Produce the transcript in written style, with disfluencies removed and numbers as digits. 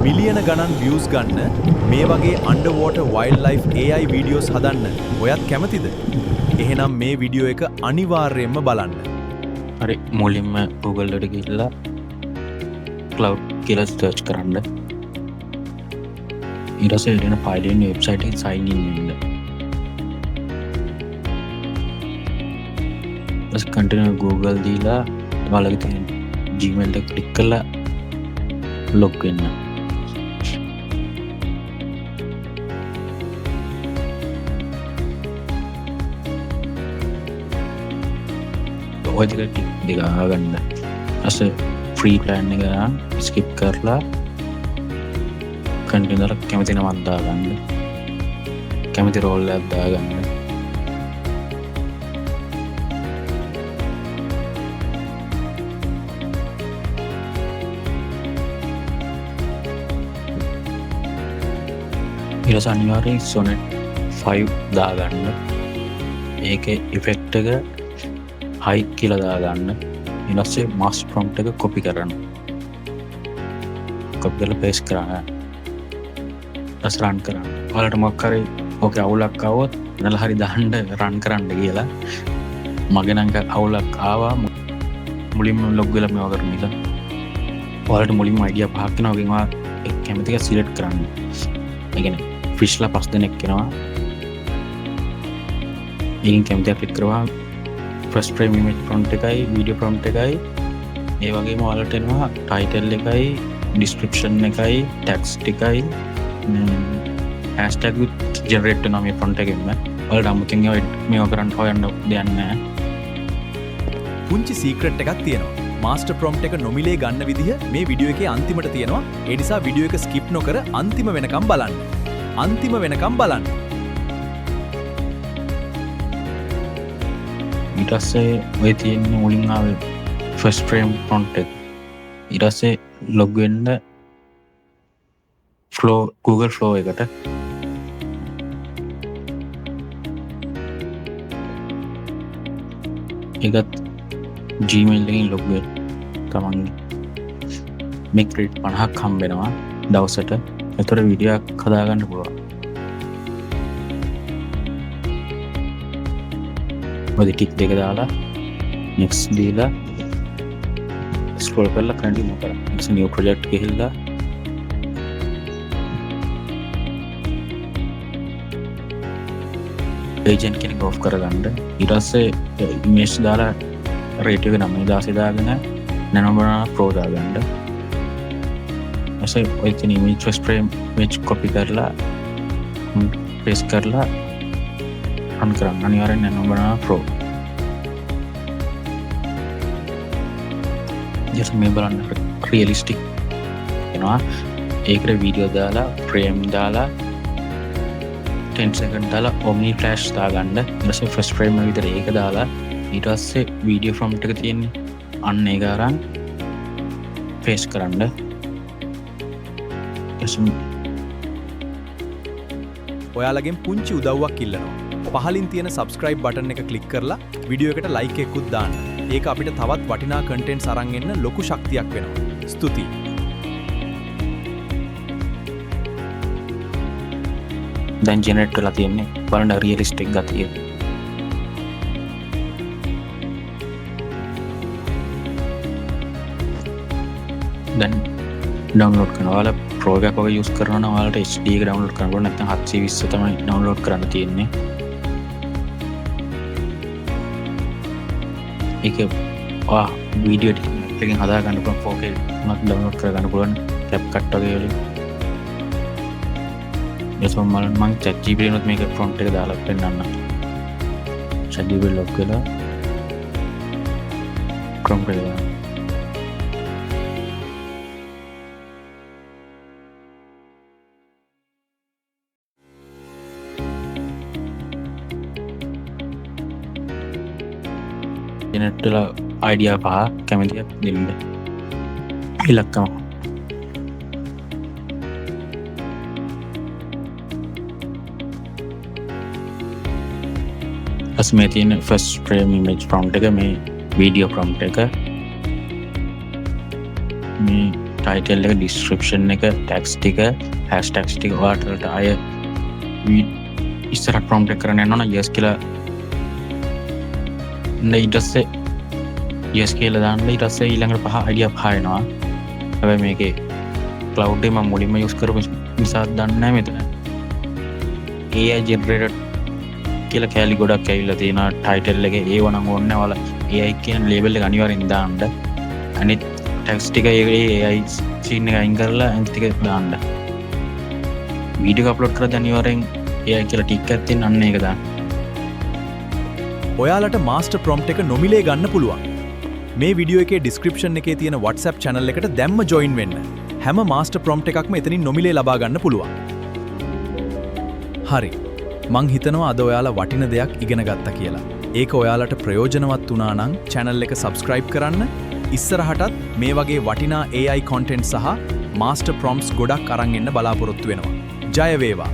මිලියන ගණන් views ගන්න මේ වගේ underwater wildlife AI videos හදන්න ඔයත් කැමතිද? එහෙනම් මේ වීඩියෝ එක අනිවාර්යයෙන්ම බලන්න. හරි මුලින්ම Google එකට ගිහිල්ලා cloud කියලා search කරන්න. ඊට පස්සේ එන Pylon website එකේ sign in වෙන්න. ඊට continue Google දීලා ඔයාලගේ තියෙන Gmail එක click කරලා log වෙන්න. ඔය ටික ගන්න. අස ෆ්‍රී ප්ලෑන් එක නම් ස්කිප් කරලා කන්ටිනියු කරලා කැමති නමක් දාගන්න. කැමති රෝල් එකක් දාගන්න. ඊට අනිවාර්යෙන් Sonnet 5 දාගන්න. ඒකේ ඉෆෙක්ට් එක හයි කියලා දාගන්න. ඊට පස්සේ master prompt එක copy කරන්න. copy කරලා paste කරන්න. ඊට run කරන්න. ඔයාලට මොකක් හරි ඔකේ අවුලක් ආවොත් වෙනලා හරි දාන්න run කරන්න කියලා. මගේ නම් අවුලක් ආවා මුලින්ම log වෙලා මේවා කරන එක. ඔයාලට මුලින්ම idea පහක් වෙනවා. ඔකෙන් ඔයා කැමති එක select කරන්න. ඒ කියන්නේ ෆිෂ්ලා 5 දෙනෙක් එනවා. ඊයින් කැමති එක click කරවා first frame image prompt එකයි video prompt එකයි ඒ වගේම ඔයාලට එනවා title එකයි description එකයි text එකයි hashtag with generate වෙනවා මේ prompt එකෙන්ම. ඔයාලට අමුතින් මේවා කරන්න හොයන්න දෙයක් නැහැ. පුංචි secret එකක් තියෙනවා. master prompt එක නොමිලේ ගන්න විදිහ මේ වීඩියෝ එකේ අන්තිමට තියෙනවා. ඒ නිසා වීඩියෝ එක skip නොකර අන්තිම වෙනකම් බලන්න. අන්තිම වෙනකම් බලන්න. ඊට පස්සේ ඔය තියෙන මුලින් ආවේ first frame prompt එක. ඊට පස්සේ log වෙන්න flow Google Flow එකට. ඒකත් Gmail එකෙන් log වෙන්න. තමන් මේ ක්‍රෙඩිට් 50ක් හම්බ වෙනවා දවසට. ඒතර වීඩියෝ එකක් හදාගන්න පුළුවන්. ඔය ටික් දෙක දාලා next දීලා scroll කරලා continue කරන්න. next new project ගිහිල්ලා agent කෙනෙක් off කරගන්න. ඊට පස්සේ image දාලා rate එක 9000 දාගෙන nanobanana pro දාගන්න. ඊට ඔය තියෙන image first frame image copy කරලා paste කරලා run කරන්න. අනිවාර්යෙන් nanobanana pro. just මේ බලන්න realistic වෙනවා. ඒකට වීඩියෝ දාලා frame දාලා 10 second දාලා omni flash දාගන්න. ඊට පස්සේ first frame එක විතර ඒක දාලා ඊට පස්සේ video prompt එක තියෙන්නේ අන්න ඒක අරන් paste කරන්න. ඔයාලගෙන් පුංචි උදව්වක් ඉල්ලනවා. පහලින් තියෙන subscribe button එක click කරලා වීඩියෝ එකට like එකකුත් දාන්න. ඒක අපිට තවත් වටිනා contents අරන් එන්න ලොකු ශක්තියක් වෙනවා. ස්තුතියි. දැන් generate වෙලා තියෙන්නේ. බලන්න realistic ගතිය. දැන් download කරනවා. ඔයාලා Pro එකක් වගේ use කරනවා නම් ඔයාලට HD එක download කරන්න ඕන. නැත්නම් 720 තමයි download කරන්න තියෙන්නේ. ඒක වීඩියෝ එකකින් හදා ගන්න පුළුවන් 4K උනත් download කරගන්න පුළුවන් CapCut වගේ වලින්. එතකොට මම ChatGPT එකනොත් මේක prompt එක දාලා පෙන්නන්න. ChatGPT log කරලා prompt එක දාන්න. ජෙනරේට්ලා අයිඩියා පහ කැමතියක් දෙන්න. ඉලක්කම මේ තියෙන first frame image prompt එක මේ video prompt එක මේ ටයිටල් එක ඩිස්ක්‍රිප්ෂන් එක ටැක්ස් ටික හැෂ්ටැග්ස් ටික ඔයාලට අය ඉස්සරහට ප්‍රොම්ප්ට් එක කරන්න යනවා නම් yes කියලා ඊට පස්සේ yes කියලා දාන්න ඊට පස්සේ ඊළඟට පහ අයිඩියා පහ එනවා. හැබැයි මේකේ cloud එක මම මුලින්ම use කරපු නිසා දන්නේ නැහැ මෙතන. AI generated කියලා කැලි ගොඩක් ඇවිල්ලා තියෙනවා ටයිටල් එකේ ඒව නම් ඕනේ නැහැ. ඔයාලා AI කියන ලේබල් එක අනිවාර්යෙන් දාන්න. අනිත් ටැක්ස් ටික ඒ AI scene එක අයින් කරලා අනිත් ටික දාන්න. වීඩියෝ අප්ලෝඩ් කරද්දී අනිවාර්යෙන් AI කියලා ටික් එකක් තියෙන අන්න ඒක දාන්න. ඔයාලට මාස්ටර් ප්‍රොම්ප්ට් එක නොමිලේ ගන්න පුළුවන්. මේ වීඩියෝ එකේ ඩිස්ක්‍රිප්ෂන් එකේ තියෙන WhatsApp channel එකට දැම්ම join වෙන්න. හැම මාස්ටර් ප්‍රොම්ප්ට් එකක්ම එතනින් නොමිලේ ලබා ගන්න පුළුවන්. හරි. මං හිතනවා අද ඔයාලා වටින දෙයක් ඉගෙන ගත්තා කියලා. ඒක ඔයාලට ප්‍රයෝජනවත් වුණා නම් channel එක subscribe කරන්න. ඉස්සරහටත් මේ වගේ වටිනා AI content සහ master prompts ගොඩක් අරන් එන්න බලාපොරොත්තු වෙනවා. ජය වේවා.